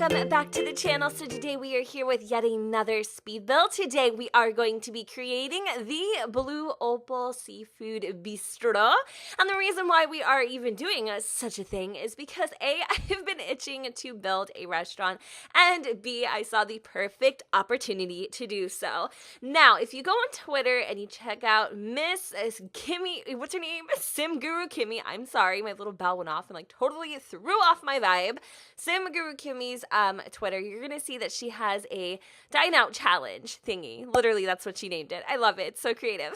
welcome back to the channel. So today we are here with yet another speed build. Today we are going to be creating the Blue Opal Seafood Bistro. And the reason why we are even doing such a thing is because A, I've been itching to build a restaurant, and B, I saw the perfect opportunity to do so. Now, if you go on Twitter and you check out Miss Kimmi, what's her name? SimGuru Kimmi. I'm sorry, my little bell went off and like totally threw off my vibe. SimGuru Kimmi's Twitter, you're gonna see that she has a dine out challenge thingy. Literally, that's what she named it. I love it. It's so creative.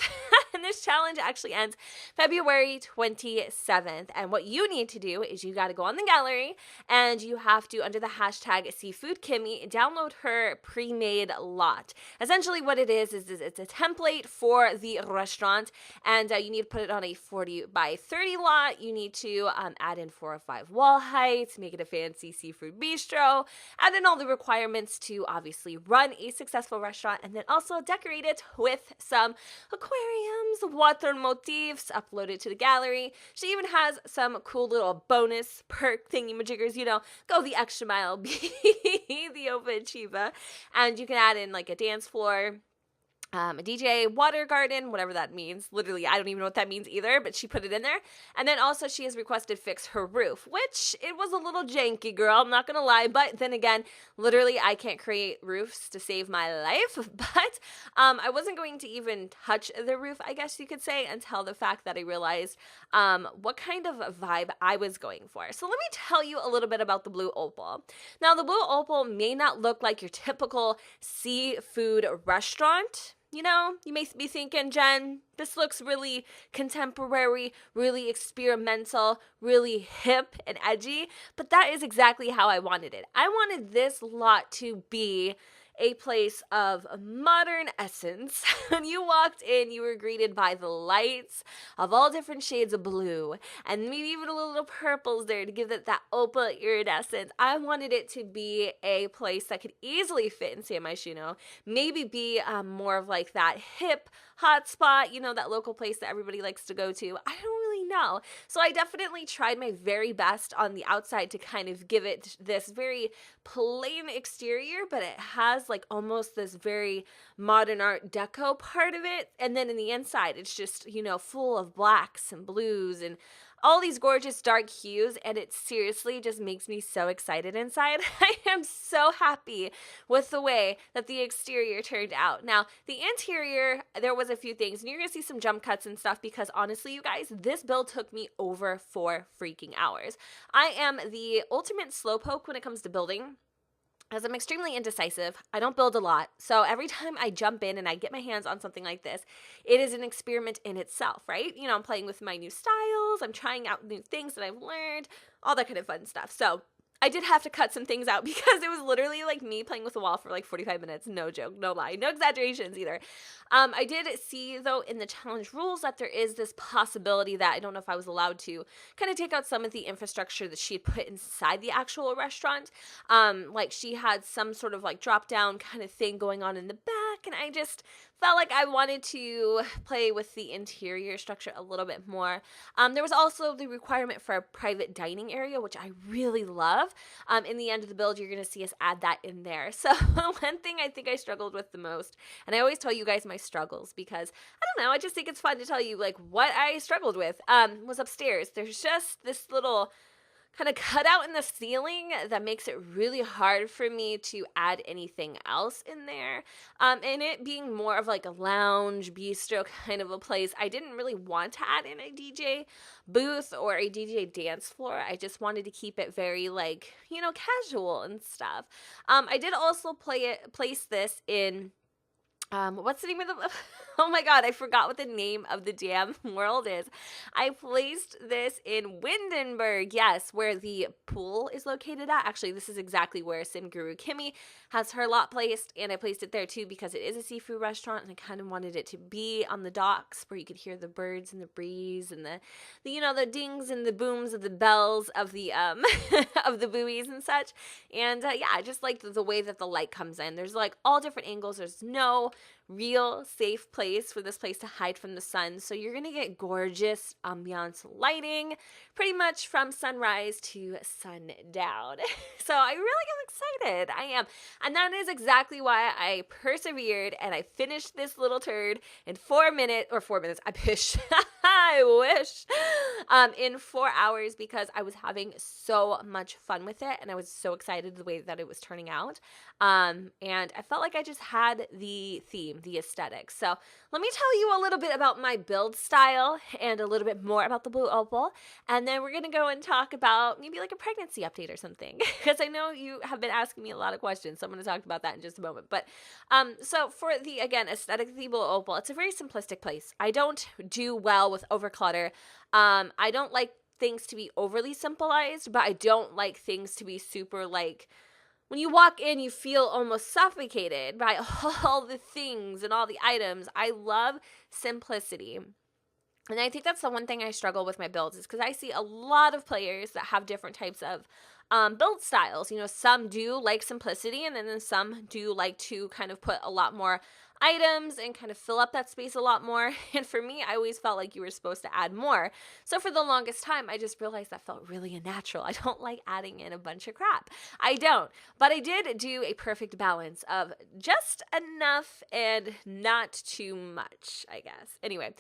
And this challenge actually ends February 27th. And what you need to do is you got to go on the gallery and you have to, under the hashtag Seafood Kimmi, download her pre-made lot. Essentially what it is it's a template for the restaurant, and you need to put it on a 40 by 30 lot. You need to add in 4 or 5 wall heights, make it a fancy seafood bistro, add in all the requirements to obviously run a successful restaurant, and then also decorate it with some aquariums, water motifs, upload it to the gallery. She even has some cool little bonus perk thingy-majiggers, you know, go the extra mile, be the overachiever. And you can add in like a dance floor, a DJ, water garden, whatever that means. Literally, I don't even know what that means either, but she put it in there. And then also she has requested fix her roof, which it was a little janky, girl, I'm not gonna lie. But then again, literally, I can't create roofs to save my life. But I wasn't going to even touch the roof, I guess you could say, until the fact that I realized what kind of vibe I was going for. So let me tell you a little bit about the Blue Opal. Now, the Blue Opal may not look like your typical seafood restaurant. You know, you may be thinking, Jen, this looks really contemporary, really experimental, really hip and edgy, but that is exactly how I wanted it. I wanted this lot to be a place of modern essence. When you walked in, you were greeted by the lights of all different shades of blue, and maybe even a little purples there to give it that opal iridescence. I wanted it to be a place that could easily fit in San Myshuno, maybe be more of like that hip hot spot, you know, that local place that everybody likes to go to. I don't really know. So I definitely tried my very best on the outside to kind of give it this very plain exterior, but it has like almost this very modern art deco part of it. And then in the inside, it's just, you know, full of blacks and blues and all these gorgeous dark hues, and it seriously just makes me so excited inside. I am so happy with the way that the exterior turned out. Now, the interior, there was a few things, and you're gonna see some jump cuts and stuff because honestly, you guys, this build took me over 4 freaking hours. I am the ultimate slowpoke when it comes to building, as I'm extremely indecisive. I don't build a lot. So every time I jump in and I get my hands on something like this, it is an experiment in itself, right? You know, I'm playing with my new styles. I'm trying out new things that I've learned, all that kind of fun stuff. So I did have to cut some things out because it was literally like me playing with the wall for like 45 minutes. No joke, no lie, no exaggerations either. I did see though in the challenge rules that there is this possibility that I don't know if I was allowed to kind of take out some of the infrastructure that she had put inside the actual restaurant. Like she had some sort of like drop down kind of thing going on in the back, and I just felt like I wanted to play with the interior structure a little bit more. There was also the requirement for a private dining area, which I really love. In the end of the build, you're going to see us add that in there. So one thing I think I struggled with the most, and I always tell you guys my struggles because, I don't know, I just think it's fun to tell you like what I struggled with, was upstairs. There's just this little kind of cut out in the ceiling that makes it really hard for me to add anything else in there. And it being more of like a lounge bistro kind of a place, I didn't really want to add in a DJ booth or a DJ dance floor. I just wanted to keep it very like, you know, casual and stuff. I did also place this in what's the name of the, oh my god, I forgot what the name of the damn world is. I placed this in Windenburg, yes, where the pool is located at. Actually, this is exactly where SimGuru Kimmi has her lot placed, and I placed it there too because it is a seafood restaurant, and I kind of wanted it to be on the docks where you could hear the birds and the breeze and the you know, the dings and the booms of the bells of the of the buoys and such. And yeah, I just like the way that the light comes in. There's like all different angles. There's no real safe place for this place to hide from the sun. So you're going to get gorgeous ambiance lighting pretty much from sunrise to sundown. So I really am excited. I am. And that is exactly why I persevered and I finished this little turd in 4 minutes, I wish, I wish, in 4 hours, because I was having so much fun with it and I was so excited the way that it was turning out. And I felt like I just had the theme, the aesthetic. So let me tell you a little bit about my build style and a little bit more about the Blue Opal. And then we're going to go and talk about maybe like a pregnancy update or something, because I know you have been asking me a lot of questions. So I'm going to talk about that in just a moment. But so for the, again, aesthetic of the Blue Opal, it's a very simplistic place. I don't do well with overclutter. I don't like things to be overly simplified, but I don't like things to be super like, when you walk in, you feel almost suffocated by all the things and all the items. I love simplicity. And I think that's the one thing I struggle with my builds, is because I see a lot of players that have different types of build styles. You know, some do like simplicity, and then some do like to kind of put a lot more items and kind of fill up that space a lot more. And for me, I always felt like you were supposed to add more. So for the longest time, I just realized that felt really unnatural. I don't like adding in a bunch of crap. I don't. But I did do a perfect balance of just enough and not too much, I guess. Anyway,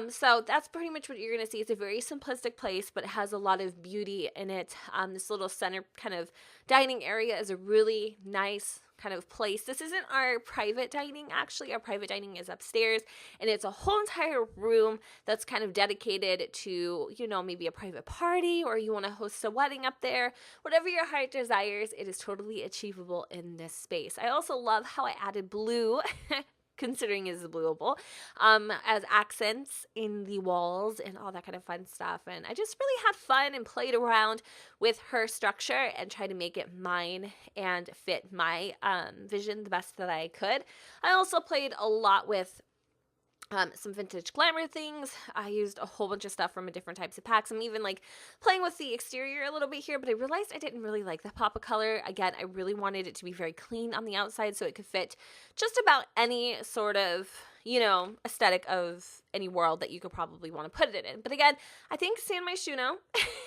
so that's pretty much what you're going to see. It's a very simplistic place, but it has a lot of beauty in it. This little center kind of dining area is a really nice kind of place. This isn't our private dining, actually. Our private dining is upstairs, and it's a whole entire room that's kind of dedicated to, you know, maybe a private party, or you want to host a wedding up there. Whatever your heart desires, it is totally achievable in this space. I also love how I added blue considering it is a Blue Opal, as accents in the walls and all that kind of fun stuff. And I just really had fun and played around with her structure and tried to make it mine and fit my vision the best that I could. I also played a lot with some vintage glamour things. I used a whole bunch of stuff from different types of packs. I'm even like playing with the exterior a little bit here, but I realized I didn't really like the pop of color. Again, I really wanted it to be very clean on the outside so it could fit just about any sort of, you know, aesthetic of any world that you could probably want to put it in. But again, I think San Myshuno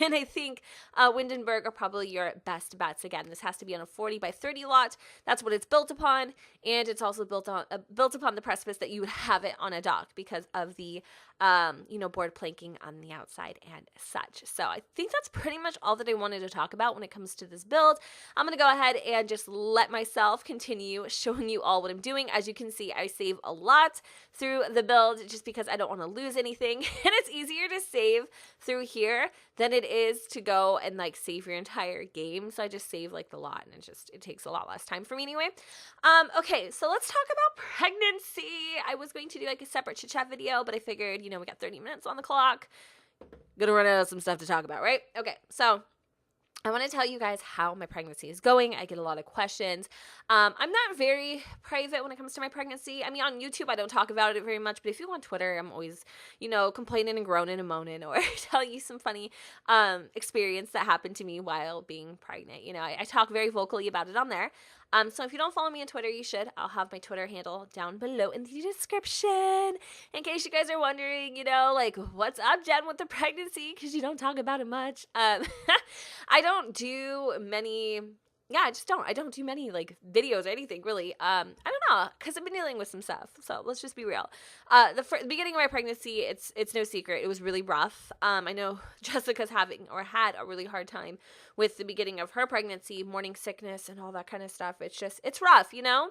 and I think Windenburg are probably your best bets. Again, this has to be on a 40 by 30 lot. That's what it's built upon, and it's also built upon the precipice that you would have it on a dock because of the you know, board planking on the outside and such. So I think that's pretty much all that I wanted to talk about when it comes to this build. I'm going to go ahead and just let myself continue showing you all what I'm doing. As you can see, I save a lot through the build just because I don't want to lose anything. And it's easier to save through here than it is to go and like save your entire game. So I just save like the lot, and it takes a lot less time for me anyway. Okay, so let's talk about pregnancy. I was going to do like a separate chit chat video, but I figured, you know, we got 30 minutes on the clock. Gonna run out of some stuff to talk about, right? Okay, so I want to tell you guys how my pregnancy is going. I get a lot of questions. I'm not very private when it comes to my pregnancy. I mean, on YouTube, I don't talk about it very much, but if you go on Twitter, I'm always, you know, complaining and groaning and moaning, or telling you some funny experience that happened to me while being pregnant. You know, I talk very vocally about it on there. So if you don't follow me on Twitter, you should. I'll have my Twitter handle down below in the description, in case you guys are wondering, you know, like, what's up, Jen, with the pregnancy? Because you don't talk about it much. I don't do many... Yeah, I don't do many like videos or anything really. I don't know, because I've been dealing with some stuff. So let's just be real. The beginning of my pregnancy, it's no secret, it was really rough. I know Jessica's had a really hard time with the beginning of her pregnancy, morning sickness and all that kind of stuff. It's rough, you know?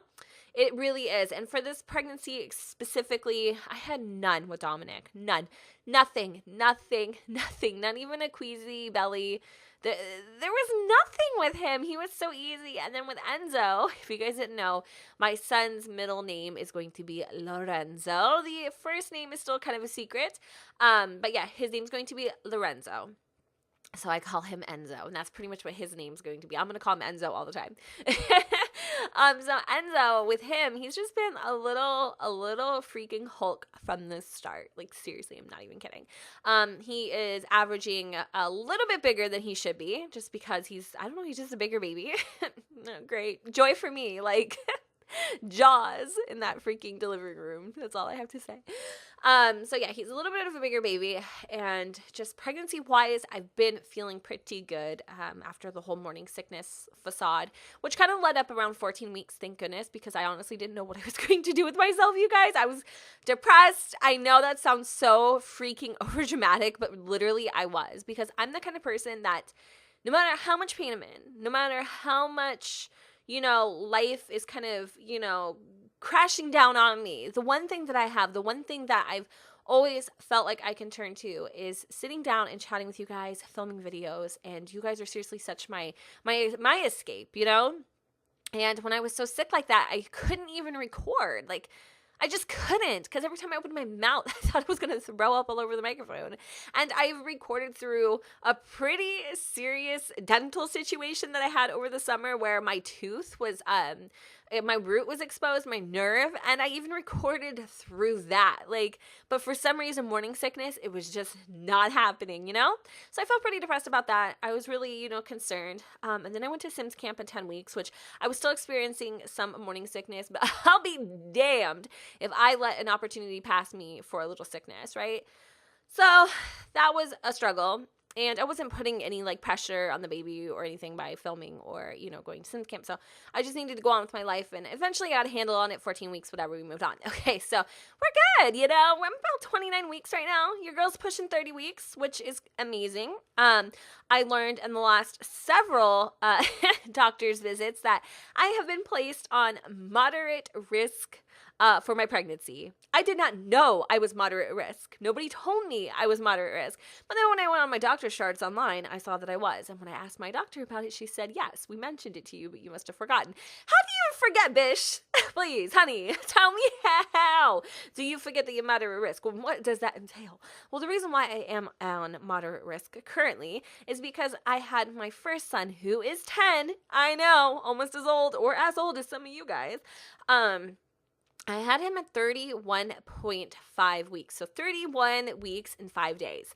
It really is. And for this pregnancy specifically, I had none with Dominic. None. Nothing. Not even a queasy belly. There was nothing with him. He was so easy. And then with Enzo, if you guys didn't know, my son's middle name is going to be Lorenzo. The first name is still kind of a secret. But yeah, his name's going to be Lorenzo. So I call him Enzo, and that's pretty much what his name's going to be. I'm going to call him Enzo all the time. So Enzo, with him, he's just been a little freaking Hulk from the start. Like, seriously, I'm not even kidding. He is averaging a little bit bigger than he should be, just because he's just a bigger baby. Great. Joy for me. Like, jaws in that freaking delivery room. That's all I have to say. So yeah, he's a little bit of a bigger baby, and just pregnancy wise, I've been feeling pretty good after the whole morning sickness facade, which kind of led up around 14 weeks, thank goodness, because I honestly didn't know what I was going to do with myself, you guys. I was depressed. I know that sounds so freaking overdramatic, but literally I was, because I'm the kind of person that no matter how much pain I'm in, no matter how much, life is kind of, crashing down on me, the one thing that I have, the one thing that I've always felt like I can turn to is sitting down and chatting with you guys, filming videos, and you guys are seriously such my escape, And when I was so sick like that, I couldn't even record. Like, I just couldn't, because every time I opened my mouth, I thought I was going to throw up all over the microphone. And I recorded through a pretty serious dental situation that I had over the summer where my tooth was, my root was exposed, my nerve, and I even recorded through that. But for some reason, morning sickness, it was just not happening, So I felt pretty depressed about that. I was really, concerned. And then I went to Sims camp in 10 weeks, which I was still experiencing some morning sickness, but I'll be damned if I let an opportunity pass me for a little sickness, right? So that was a struggle. And I wasn't putting any pressure on the baby or anything by filming or, going to Sims camp. So I just needed to go on with my life, and eventually I got a handle on it. 14 weeks, whatever, we moved on. Okay, so we're good, I'm about 29 weeks right now. Your girl's pushing 30 weeks, which is amazing. I learned in the last several doctor's visits that I have been placed on moderate risk for my pregnancy. I did not know I was moderate risk. Nobody told me I was moderate risk. But then when I went on my doctor's charts online, I saw that I was. And when I asked my doctor about it, she said, yes, we mentioned it to you, but you must have forgotten. How do you forget, bish? Please, honey, tell me how do you forget that you're moderate risk? Well, what does that entail? Well, the reason why I am on moderate risk currently is because I had my first son, who is 10. I know, almost as old or as old as some of you guys. I had him at 31.5 weeks. So 31 weeks and 5 days,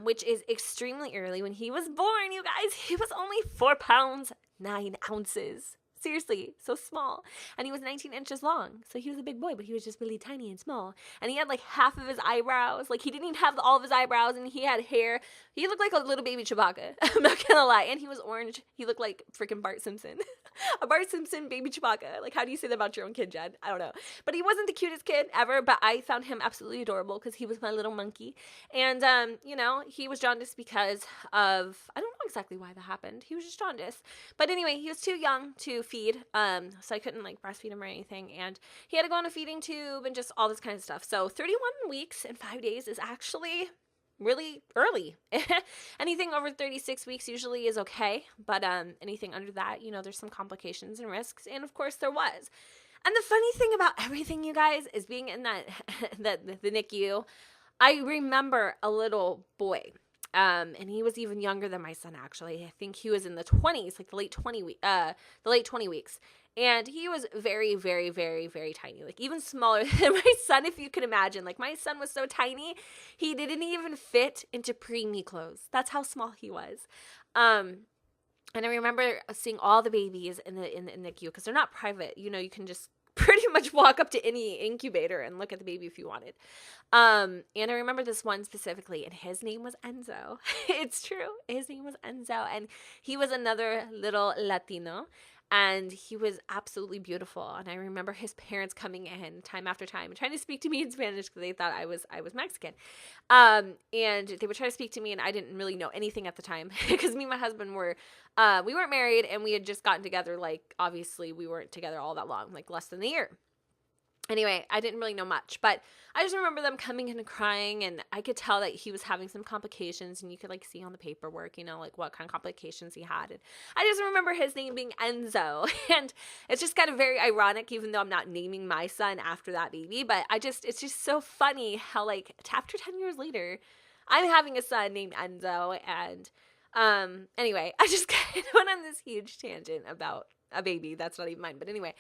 which is extremely early. When he was born, you guys, he was only 4 pounds, 9 ounces. Seriously, so small. And he was 19 inches long. So he was a big boy, but he was just really tiny and small. And he had half of his eyebrows. He didn't even have all of his eyebrows, and he had hair. He looked like a little baby Chewbacca. I'm not gonna lie. And he was orange. He looked like freaking Bart Simpson. A Bart Simpson baby Chewbacca. How do you say that about your own kid, Jen? I don't know. But he wasn't the cutest kid ever, but I found him absolutely adorable because he was my little monkey. And, he was jaundiced because of, I don't know exactly why that happened. He was just jaundiced. But anyway, he was too young to feed, so I couldn't breastfeed him or anything. And he had to go on a feeding tube and just all this kind of stuff. So 31 weeks and 5 days is actually really early. Anything over 36 weeks usually is okay, but anything under that, there's some complications and risks, and of course there was. And the funny thing about everything, you guys, is being in that the NICU, I remember a little boy, and he was even younger than my son, actually. I think he was in the 20s, the late 20 weeks. And he was very, very, very, very tiny, even smaller than my son, if you can imagine. My son was so tiny, he didn't even fit into preemie clothes. That's how small he was. And I remember seeing all the babies in the NICU, because they're not private. You can just pretty much walk up to any incubator and look at the baby if you wanted. And I remember this one specifically, and his name was Enzo. It's true. His name was Enzo, and he was another little Latino. And he was absolutely beautiful. And I remember his parents coming in time after time and trying to speak to me in Spanish because they thought I was Mexican. And they would try to speak to me, and I didn't really know anything at the time because me and my husband we weren't married, and we had just gotten together. Obviously we weren't together all that long, less than a year. Anyway, I didn't really know much, but I just remember them coming in and crying, and I could tell that he was having some complications, and you could see on the paperwork, what kind of complications he had. And I just remember his name being Enzo, and it's just kind of very ironic, even though I'm not naming my son after that baby, but it's just so funny how after 10 years later, I'm having a son named Enzo. And anyway, I just kind of went on this huge tangent about a baby that's not even mine. But anyway,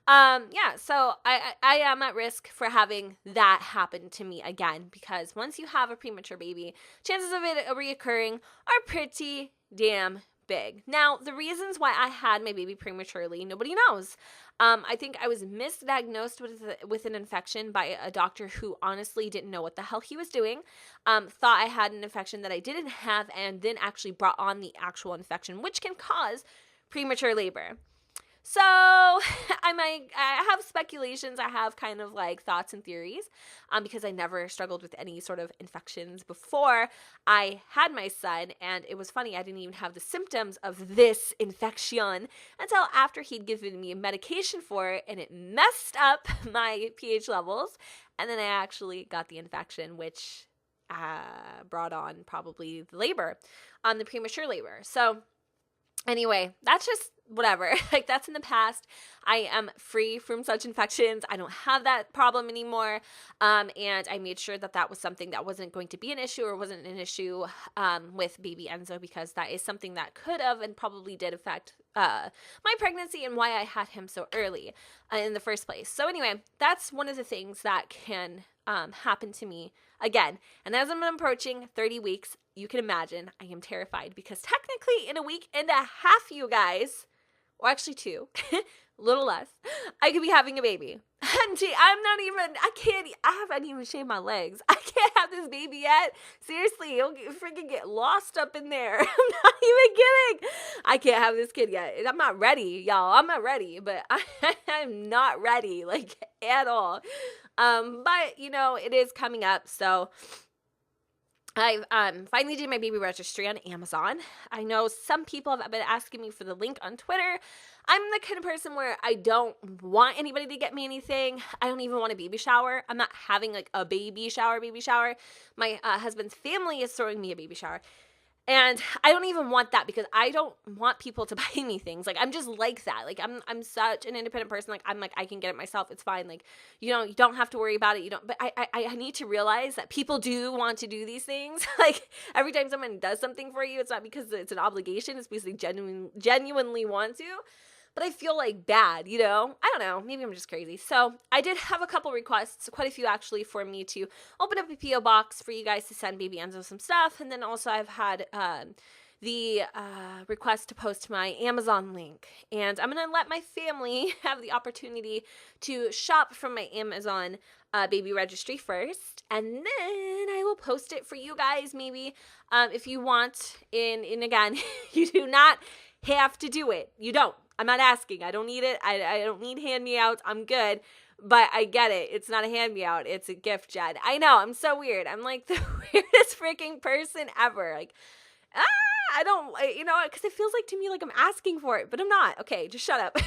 so I am at risk for having that happen to me again, because once you have a premature baby, chances of it reoccurring are pretty damn big. Now, the reasons why I had my baby prematurely, nobody knows. I think I was misdiagnosed with an infection by a doctor who honestly didn't know what the hell he was doing, thought I had an infection that I didn't have, and then actually brought on the actual infection, which can cause premature labor. So I have speculations. I have kind of like thoughts and theories because I never struggled with any sort of infections before I had my son. And it was funny, I didn't even have the symptoms of this infection until after he'd given me a medication for it, and it messed up my pH levels. And then I actually got the infection, which brought on probably the labor, the premature labor. So anyway, that's just whatever. Like, that's in the past. I am free from such infections. I don't have that problem anymore. And I made sure that that was something that wasn't going to be an issue, or wasn't an issue with baby Enzo, because that is something that could have and probably did affect my pregnancy and why I had him so early in the first place. So anyway, that's one of the things that can happen to me again. And as I'm approaching 30 weeks, you can imagine I am terrified, because technically in a week and a half, you guys, or actually 2, a little less, I could be having a baby. And I haven't even shaved my legs. I can't have this baby yet. Seriously, it'll freaking get lost up in there. I'm not even kidding. I can't have this kid yet. I'm not ready, y'all. I'm not ready, but I'm not ready, like, at all. But, you know, it is coming up, so I finally did my baby registry on Amazon. I know some people have been asking me for the link on Twitter. I'm the kind of person where I don't want anybody to get me anything. I don't even want a baby shower. I'm not having like a baby shower. My husband's family is throwing me a baby shower. And I don't even want that, because I don't want people to buy me things. Like, I'm just like that. Like, I'm such an independent person. Like, I'm like, I can get it myself. It's fine. Like, you know, you don't have to worry about it. But I need to realize that people do want to do these things. Like, every time someone does something for you, it's not because it's an obligation. It's because they genuinely want to. But I feel like bad, you know? I don't know. Maybe I'm just crazy. So I did have a couple requests, quite a few actually, for me to open up a P.O. box for you guys to send baby Enzo some stuff. And then also I've had the request to post my Amazon link. And I'm going to let my family have the opportunity to shop from my Amazon baby registry first. And then I will post it for you guys maybe if you want. And again, you do not have to do it. You don't. I'm not asking. I don't need it. I don't need hand-me-outs. I'm good. But I get it. It's not a hand-me-out. It's a gift, Jen. I know. I'm so weird. I'm like the weirdest freaking person ever. Like, I don't, you know, because it feels like to me like I'm asking for it, but I'm not. Okay, just shut up.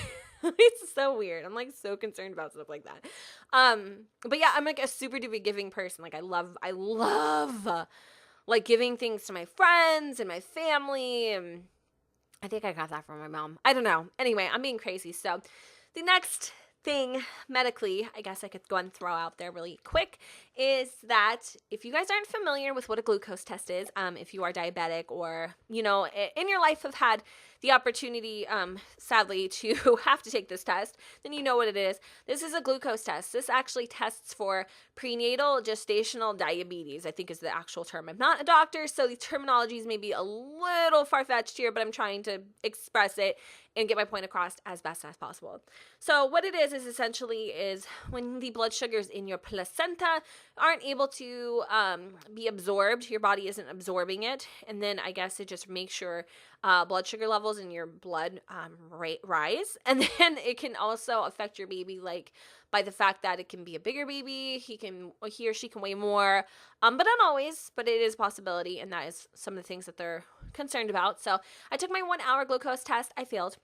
It's so weird. I'm like so concerned about stuff like that. But yeah, I'm like a super duper giving person. Like, I love like giving things to my friends and my family, and I think I got that from my mom. I don't know. Anyway, I'm being crazy. So the next thing medically, I guess I could go and throw out there really quick, is that if you guys aren't familiar with what a glucose test is, if you are diabetic, or, you know, in your life have had the opportunity, sadly, to have to take this test, then you know what it is. This is a glucose test. This actually tests for prenatal gestational diabetes, I think is the actual term. I'm not a doctor, so the terminologies may be a little far-fetched here, but I'm trying to express it and get my point across as best as possible. So what it is essentially is when the blood sugars in your placenta aren't able to be absorbed, your body isn't absorbing it, and then I guess it just makes sure blood sugar levels in your blood rise, and then it can also affect your baby, like by the fact that it can be a bigger baby, he or she can weigh more, but not always, but it is a possibility, and that is some of the things that they're concerned about. So I took my 1-hour glucose test. I failed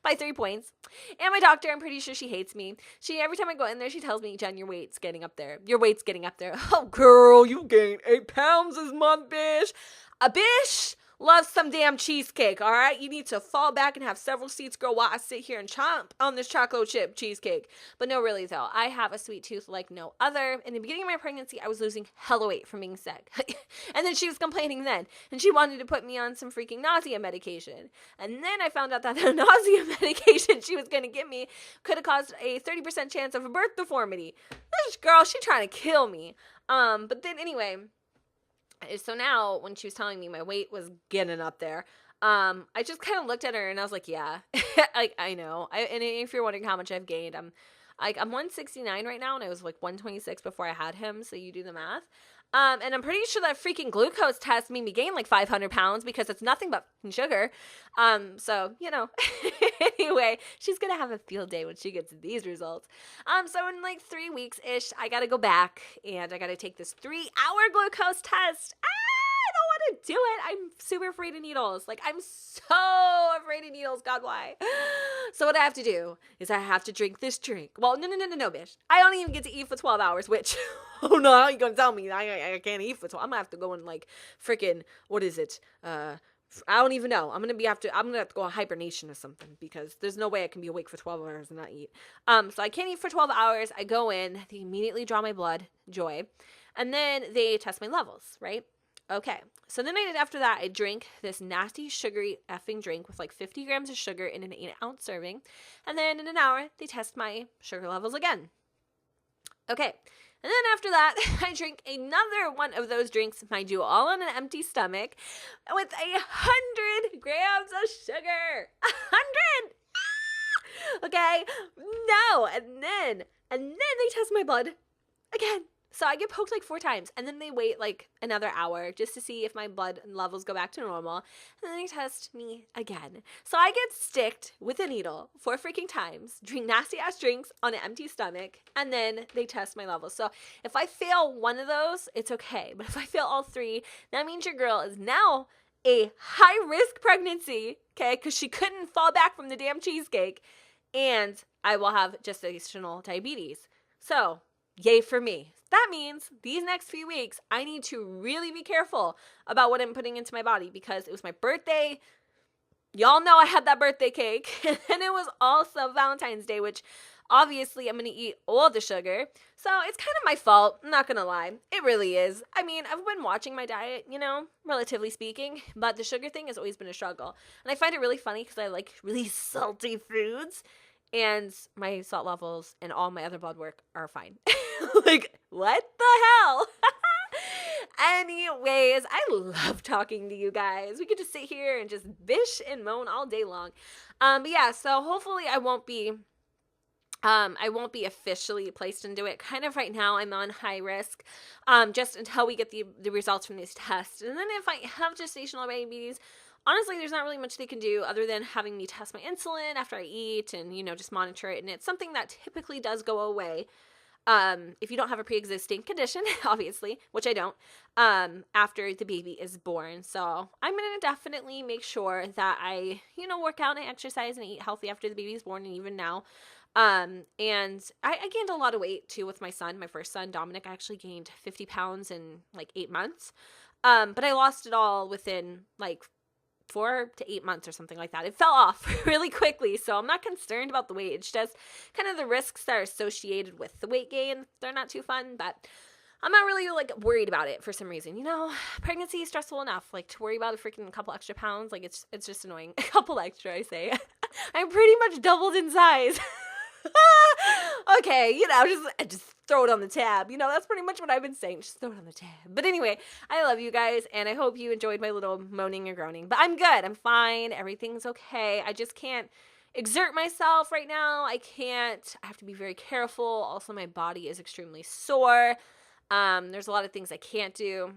by 3 points, and my doctor, I'm pretty sure she hates me. Every time I go in there, she tells me, Jen, your weight's getting up there. Oh, girl, you gained 8 pounds this month, bitch. A bitch loves some damn cheesecake, all right? You need to fall back and have several seats, girl, while I sit here and chomp on this chocolate chip cheesecake. But no, really, though, I have a sweet tooth like no other. In the beginning of my pregnancy, I was losing hella weight from being sick. And then she was complaining then. And she wanted to put me on some freaking nausea medication. And then I found out that the nausea medication she was going to give me could have caused a 30% chance of a birth deformity. This girl, she trying to kill me. But then anyway, so now when she was telling me my weight was getting up there, I just kind of looked at her and I was like, yeah, like, I know. And if you're wondering how much I've gained, I'm 169 right now, and I was like 126 before I had him, so you do the math. And I'm pretty sure that freaking glucose test made me gain like 500 pounds because it's nothing but sugar. So, anyway, she's going to have a field day when she gets these results. So in like 3 weeks-ish, I got to go back and I got to take this 3-hour glucose test. I don't want to do it. I'm super afraid of needles. Like, I'm so afraid of needles. God, why? So what I have to do is I have to drink this drink. Well, no, bitch. I don't even get to eat for 12 hours, which, oh no, how you gonna tell me I can't eat for 12? I'm gonna have to go in like freaking, what is it? I don't even know. I'm gonna have to go on hibernation or something because there's no way I can be awake for 12 hours and not eat. So I can't eat for 12 hours. I go in, they immediately draw my blood, joy, and then they test my levels, right? Okay, so then after that, I drink this nasty sugary effing drink with like 50 grams of sugar in an 8-ounce serving. And then in an hour, they test my sugar levels again. Okay, and then after that, I drink another one of those drinks, mind you, all on an empty stomach with 100 grams of sugar. 100! Okay, no, and then they test my blood again. So I get poked like 4 times, and then they wait like another hour just to see if my blood levels go back to normal, and then they test me again. So I get sticked with a needle 4 freaking times, drink nasty ass drinks on an empty stomach, and then they test my levels. So if I fail one of those, it's okay, but if I fail all 3, that means your girl is now a high-risk pregnancy, okay, because she couldn't fall back from the damn cheesecake, and I will have gestational diabetes. So yay for me. That means these next few weeks, I need to really be careful about what I'm putting into my body because it was my birthday. Y'all know I had that birthday cake. And it was also Valentine's Day, which obviously I'm going to eat all the sugar. So it's kind of my fault. I'm not going to lie. It really is. I mean, I've been watching my diet, relatively speaking. But the sugar thing has always been a struggle. And I find it really funny because I like really salty foods. And my salt levels and all my other blood work are fine. Like, what the hell? Anyways, I love talking to you guys. We could just sit here and just bish and moan all day long. But yeah, so hopefully I won't be officially placed into it. Kind of right now, I'm on high risk, just until we get the results from these tests. And then if I have gestational diabetes, honestly, there's not really much they can do other than having me test my insulin after I eat and, just monitor it. And it's something that typically does go away if you don't have a pre-existing condition, obviously, which I don't, after the baby is born. So I'm going to definitely make sure that I, work out and exercise and eat healthy after the baby is born and even now. And I gained a lot of weight too with my son, my first son, Dominic. I actually gained 50 pounds in like 8 months. But I lost it all within like 4 to 8 months or something like that. It fell off really quickly, so I'm not concerned about the weight. It's just kind of the risks that are associated with the weight gain. They're not too fun, but I'm not really like worried about it for some reason. Pregnancy is stressful enough. Like to worry about a freaking couple extra pounds, like it's just annoying. A couple extra, I say. I'm pretty much doubled in size. Okay, just throw it on the tab. That's pretty much what I've been saying. Just throw it on the tab. But anyway, I love you guys, and I hope you enjoyed my little moaning and groaning. But I'm good. I'm fine. Everything's okay. I just can't exert myself right now. I have to be very careful. Also, my body is extremely sore. There's a lot of things I can't do.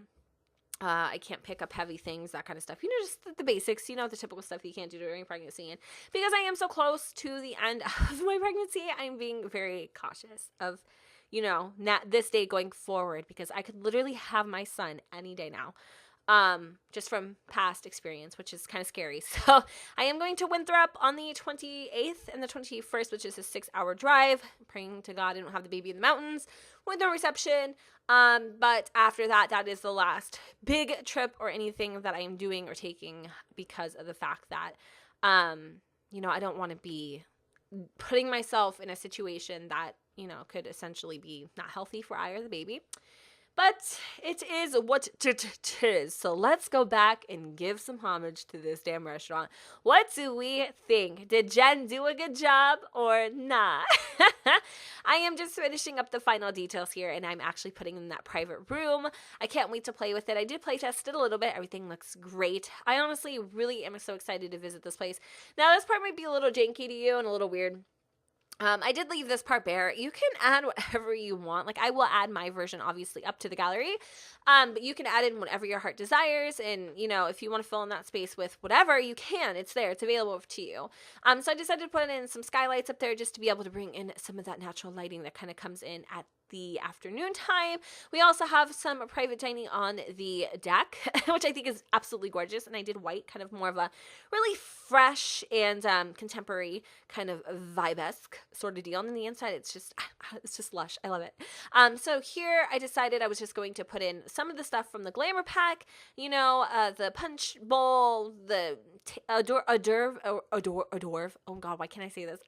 I can't pick up heavy things, that kind of stuff. Just the basics, the typical stuff you can't do during pregnancy. And because I am so close to the end of my pregnancy, I'm being very cautious of, this day going forward because I could literally have my son any day now. Just from past experience, which is kind of scary. So I am going to Winthrop on the 28th and the 21st, which is a 6-hour drive. I'm praying to God I don't have the baby in the mountains with no reception. But after that, that is the last big trip or anything that I am doing or taking because of the fact that, I don't want to be putting myself in a situation that, could essentially be not healthy for I or the baby. But it is what it is. So let's go back and give some homage to this damn restaurant. What do we think? Did Jen do a good job or not? I I am just finishing up the final details here, and I'm actually putting in that private room. I can't wait to play with it. I did play test it a little bit. Everything looks great. I honestly really am so excited to visit this place. Now, this part might be a little janky to you and a little weird. I did leave this part bare. You can add whatever you want. Like, I will add my version, obviously, up to the gallery. But you can add in whatever your heart desires. And, you know, if you want to fill in that space with whatever, you can. It's there. It's available to you. So I decided to put in some skylights up there just to be able to bring in some of that natural lighting that kind of comes in at the afternoon time. We also have some private dining on the deck, which I think is absolutely gorgeous. And I did white, kind of more of a really fresh and contemporary kind of vibe-esque sort of deal. And on the inside, it's just lush. I love it. So here I decided I was just going to put in some of the stuff from the glamour pack, you know, the punch bowl, the hors d'oeuvre. Oh God, why can't I say this?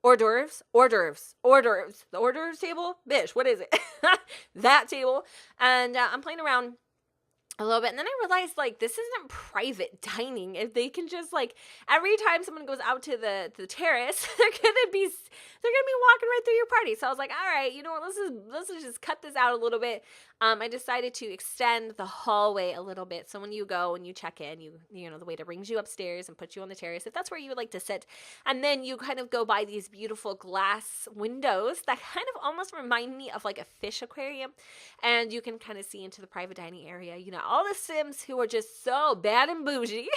Hors d'oeuvres. The hors d'oeuvres table? Bish, what is it? That table. And I'm playing around a little bit, and then I realized, like, this isn't private dining. If they can just, like, every time someone goes out to the terrace, they're gonna be walking right through your party. So I was like, all right, you know what, let's just cut this out a little bit. I decided to extend the hallway a little bit, so when you go and you check in, you know, the waiter brings you upstairs and puts you on the terrace, if that's where you would like to sit, and then you kind of go by these beautiful glass windows that kind of almost remind me of like a fish aquarium, and you can kind of see into the private dining area, you know, all the Sims who are just so bad and bougie,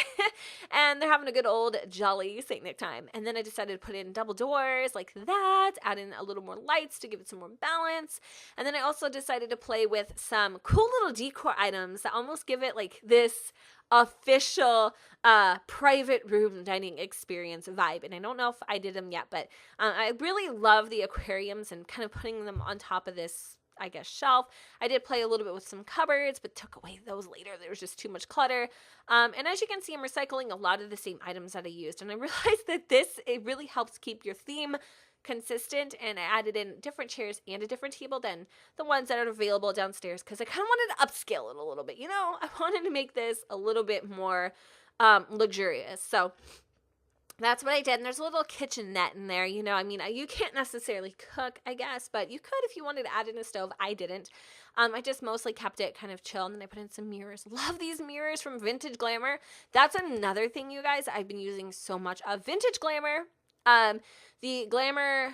and they're having a good old jolly St. Nick time. And then I decided to put in double doors like that, add in a little more lights to give it some more balance, and then I also decided to play with some cool little decor items that almost give it like this official private room dining experience vibe. And I don't know if I did them yet, but I really love the aquariums and kind of putting them on top of this, I guess, shelf. I did play a little bit with some cupboards, but took away those later. There was just too much clutter. And as you can see, I'm recycling a lot of the same items that I used. And I realized that it really helps keep your theme consistent, and I added in different chairs and a different table than the ones that are available downstairs, because I kind of wanted to upscale it a little bit. You know, I wanted to make this a little bit more luxurious. So that's what I did. And there's a little kitchenette in there. You know, I mean, you can't necessarily cook, I guess, but you could if you wanted to add in a stove. I didn't. I just mostly kept it kind of chill, and then I put in some mirrors. Love these mirrors from Vintage Glamour. That's another thing, you guys, I've been using so much of. Vintage Glamour. The Glamour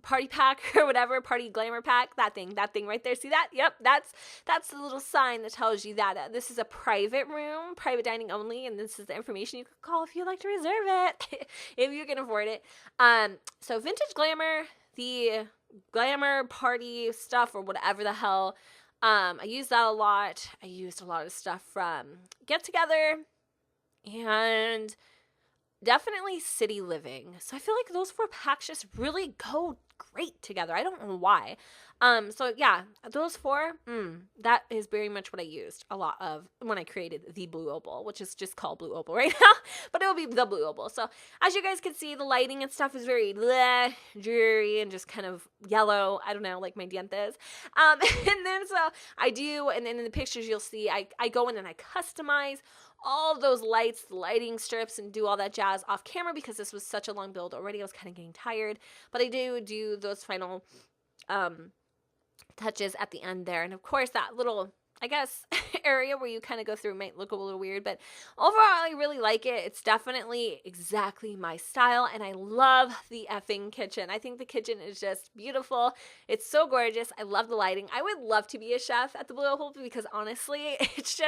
party pack or whatever, party glamour pack, that thing right there. See that? Yep, that's the little sign that tells you that this is a private room, private dining only, and this is the information you could call if you'd like to reserve it, if you can afford it. So Vintage Glamour, the glamour party stuff or whatever the hell, I used that a lot. I used a lot of stuff from Get Together and definitely City Living. So I feel like those 4 packs just really go great together. I don't know why. So yeah, those 4, that is very much what I used a lot of when I created the Blue Opal, which is just called Blue Opal right now, but it will be the Blue Opal. So as you guys can see, the lighting and stuff is very dreary and just kind of yellow. I don't know, like my dientes. And then so I do, and then in the pictures you'll see, I go in and I customize all those lights, the lighting strips, and do all that jazz off camera because this was such a long build already. I was kind of getting tired, but I do those final touches at the end there. And of course, that little, I guess, area where you kind of go through might look a little weird, but overall, I really like it. It's definitely exactly my style, and I love the effing kitchen. I think the kitchen is just beautiful. It's so gorgeous. I love the lighting. I would love to be a chef at the Blue Opal because honestly, it's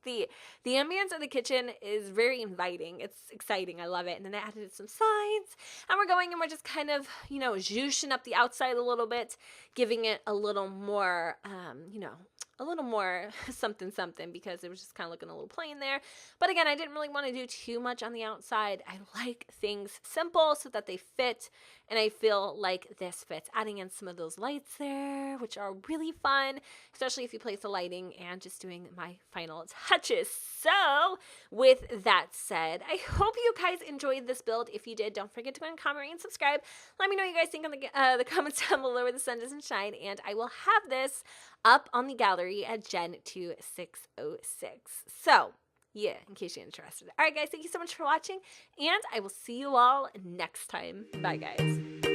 the ambience of the kitchen is very inviting. It's exciting. I love it. And then I added some signs, and we're going and we're just kind of, you know, zhooshing up the outside a little bit, giving it a little more, you know, a little more something because it was just kind of looking a little plain there. But again, I didn't really want to do too much on the outside. I like things simple so that they fit, and I feel like this fits. Adding in some of those lights there, which are really fun, especially if you place the lighting, and just doing my final touches. So with that said, I hope you guys enjoyed this build. If you did, don't forget to go and comment, rate, and subscribe. Let me know what you guys think in the comments down below where the sun doesn't shine, and I will have this up on the gallery at Gen 2606. So yeah, in case you're interested. All right, guys, thank you so much for watching, and I will see you all next time. Bye, guys.